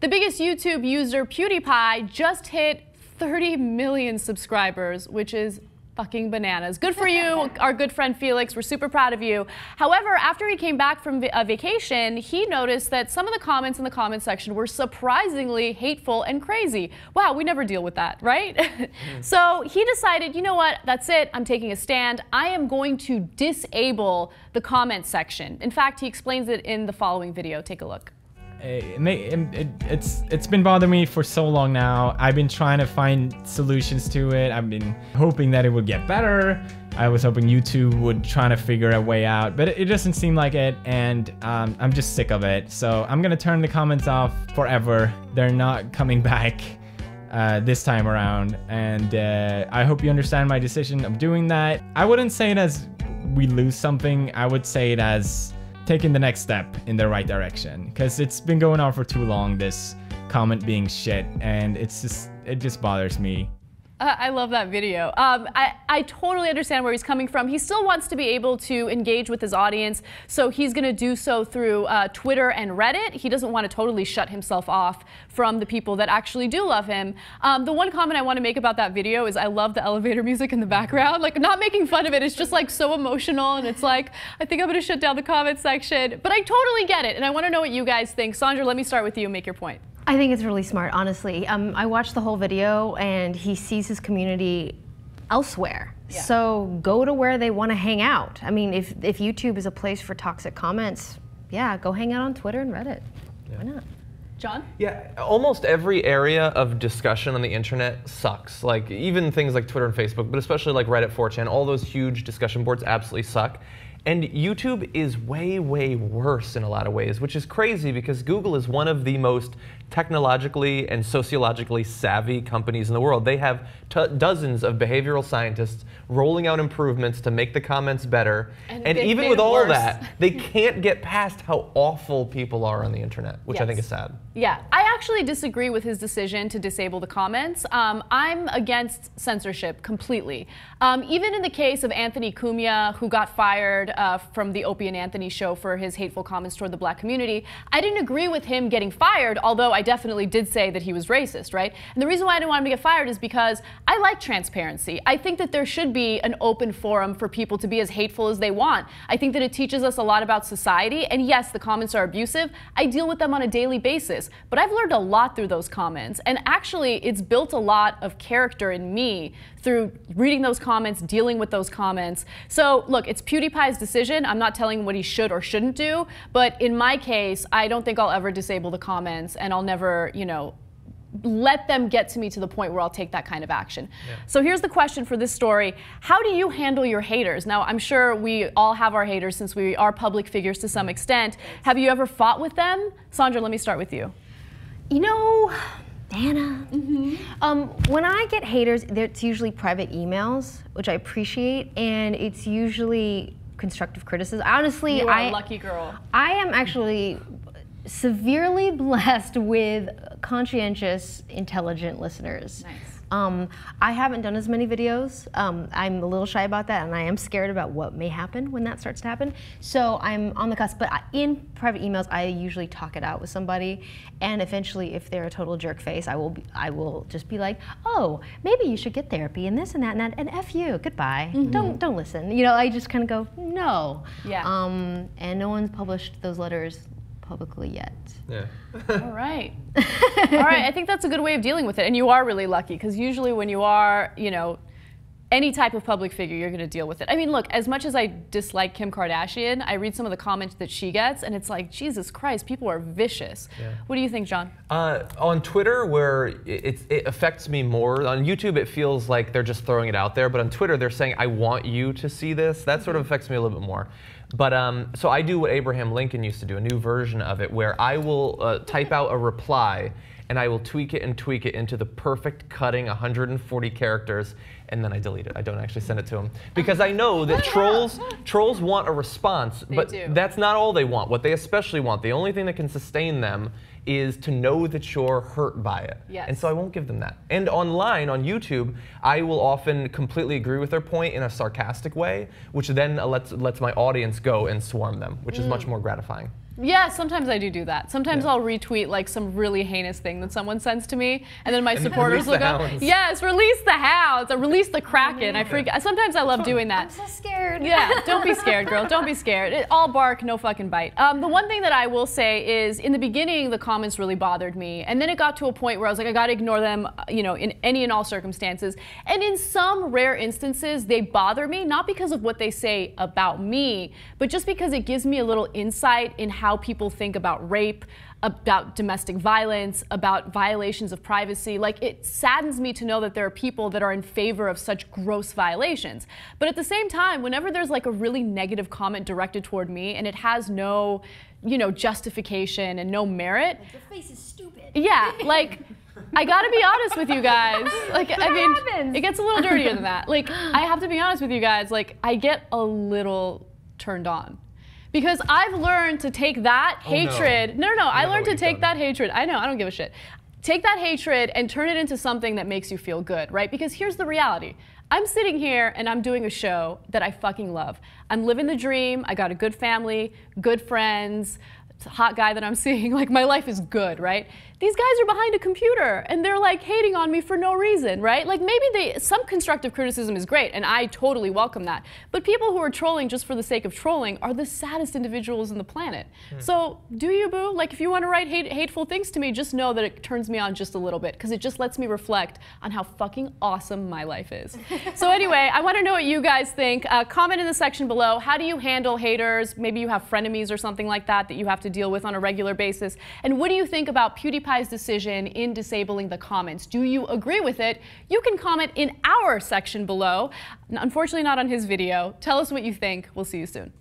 The biggest YouTube user, PewDiePie, just hit 30 million subscribers, which is fucking bananas. Good for you, our good friend Felix. We're super proud of you. However, after he came back from a vacation, he noticed that some of the comments in the comment section were surprisingly hateful and crazy. Wow, we never deal with that, right? So he decided, you know what, that's it, I'm taking a stand. I am going to disable the comment section. In fact, he explains it in the following video. Take a look. It's been bothering me for so long now. I've been trying to find solutions to it. I've been hoping that it would get better. I was hoping YouTube would try to figure a way out, but it doesn't seem like it, and I'm just sick of it. So I'm gonna turn the comments off forever. They're not coming back this time around, and I hope you understand my decision of doing that. I wouldn't say it as we lose something. I would say it as taking the next step in the right direction, because it's been going on for too long, this comment being shit, and it just bothers me. I love that video. I totally understand where he's coming from. He still wants to be able to engage with his audience, so he's going to do so through Twitter and Reddit. He doesn't want to totally shut himself off from the people that actually do love him. The one comment I want to make about that video is I love the elevator music in the background. Like, not making fun of it, it's just like so emotional, and it's like, I think I'm going to shut down the comment section. But I totally get it, and I want to know what you guys think. Sandra, let me start with you and make your point. I think it's really smart, honestly. I watched the whole video, and he sees his community elsewhere. Yeah. So go to where they want to hang out. I mean, if YouTube is a place for toxic comments, yeah, go hang out on Twitter and Reddit. Yeah. Why not? John? Yeah, almost every area of discussion on the internet sucks. Like, even things like Twitter and Facebook, but especially like Reddit, 4chan, all those huge discussion boards absolutely suck. And YouTube is way, way worse in a lot of ways, which is crazy because Google is one of the most technologically and sociologically savvy companies in the world. They have dozens of behavioral scientists rolling out improvements to make the comments better. And even with all that, they can't get past how awful people are on the internet, which I think is sad. Yeah, I actually disagree with his decision to disable the comments. I'm against censorship completely. Even in the case of Anthony Cumia, who got fired from the Opie and Anthony show for his hateful comments toward the black community, I didn't agree with him getting fired, although I definitely did say that he was racist, right? And the reason why I didn't want him to get fired is because I like transparency. I think that there should be an open forum for people to be as hateful as they want. I think that it teaches us a lot about society, and yes, the comments are abusive. I deal with them on a daily basis, but I've learned a lot through those comments, and actually it's built a lot of character in me through reading those comments, dealing with those comments. So look, it's PewDiePie's decision. I'm not telling him what he should or shouldn't do, but in my case, I don't think I'll ever disable the comments, and I'll never, you know, let them get to me to the point where I'll take that kind of action. Yeah. So here's the question for this story. How do you handle your haters? Now, I'm sure we all have our haters since we are public figures to some extent. Have you ever fought with them? Sandra, let me start with you. You know, Anna, when I get haters, it's usually private emails, which I appreciate, and it's usually constructive criticism. Honestly, you are a lucky girl. I am actually severely blessed with conscientious, intelligent listeners. Nice. I haven't done as many videos. I'm a little shy about that, and I am scared about what may happen when that starts to happen. So I'm on the cusp, but in private emails, I usually talk it out with somebody, and eventually, if they're a total jerk face, I will just be like, oh, maybe you should get therapy, and this and that, and F you, goodbye. Don't listen. You know, I just kind of go, no. Yeah. And no one's published those letters publicly yet. Yeah. All right. All right, I think that's a good way of dealing with it. And you are really lucky, because usually when you are, you know, any type of public figure, you're going to deal with it. I mean, look, as much as I dislike Kim Kardashian, I read some of the comments that she gets, and it's like, Jesus Christ, people are vicious. Yeah. What do you think, John? On Twitter, where it affects me more. On YouTube, it feels like they're just throwing it out there, but on Twitter, they're saying, I want you to see this. That sort of affects me a little bit more. But so I do what Abraham Lincoln used to do, a new version of it, where I will type out a reply, and I will tweak it into the perfect cutting 140 characters, and then I delete it. I don't actually send it to them. Because I know that trolls want a response, but that's not all they want. What they especially want, the only thing that can sustain them is to know that you're hurt by it. Yes. And so I won't give them that. And online, on YouTube, I will often completely agree with their point in a sarcastic way, which then lets my audience go and swarm them, which is much more gratifying. Yeah, sometimes I do that. Sometimes Yeah. I'll retweet like some really heinous thing that someone sends to me, and then my supporters release will the go, hounds. "Yes, release the hounds, or release the Kraken." I freak. Sometimes I love doing that. I'm so scared. Yeah, don't be scared, girl. Don't be scared. All bark, no fucking bite. The one thing that I will say is, in the beginning, the comments really bothered me, and then it got to a point where I was like, I gotta ignore them, you know, in any and all circumstances. And in some rare instances, they bother me, not because of what they say about me, but just because it gives me a little insight in how people think about rape, about domestic violence, about violations of privacy. Like, it saddens me to know that there are people that are in favor of such gross violations. But at the same time, whenever there's like a really negative comment directed toward me and it has no, you know, justification and no merit. Your face is stupid. Yeah, like, I gotta be honest with you guys. Like, I mean, happens? it gets a little dirtier than that. Like, I have to be honest with you guys. Like, I get a little turned on. Because I've learned to take that hatred. No, I learned to take that hatred. I know, I don't give a shit. Take that hatred and turn it into something that makes you feel good, right? Because here's the reality. I'm sitting here and I'm doing a show that I fucking love. I'm living the dream. I got a good family, good friends, hot guy that I'm seeing. Like, my life is good, right? These guys are behind a computer and they're like hating on me for no reason, right? Like, maybe some constructive criticism is great and I totally welcome that. But people who are trolling just for the sake of trolling are the saddest individuals on the planet. So do you, boo? Like, if you want to write hateful things to me, just know that it turns me on just a little bit, because it just lets me reflect on how fucking awesome my life is. So anyway, I want to know what you guys think. Comment in the section below. How do you handle haters? Maybe you have frenemies or something like that you have to deal with on a regular basis. And what do you think about PewDiePie's decision in disabling the comments? Do you agree with it? You can comment in our section below. Unfortunately, not on his video. Tell us what you think. We'll see you soon.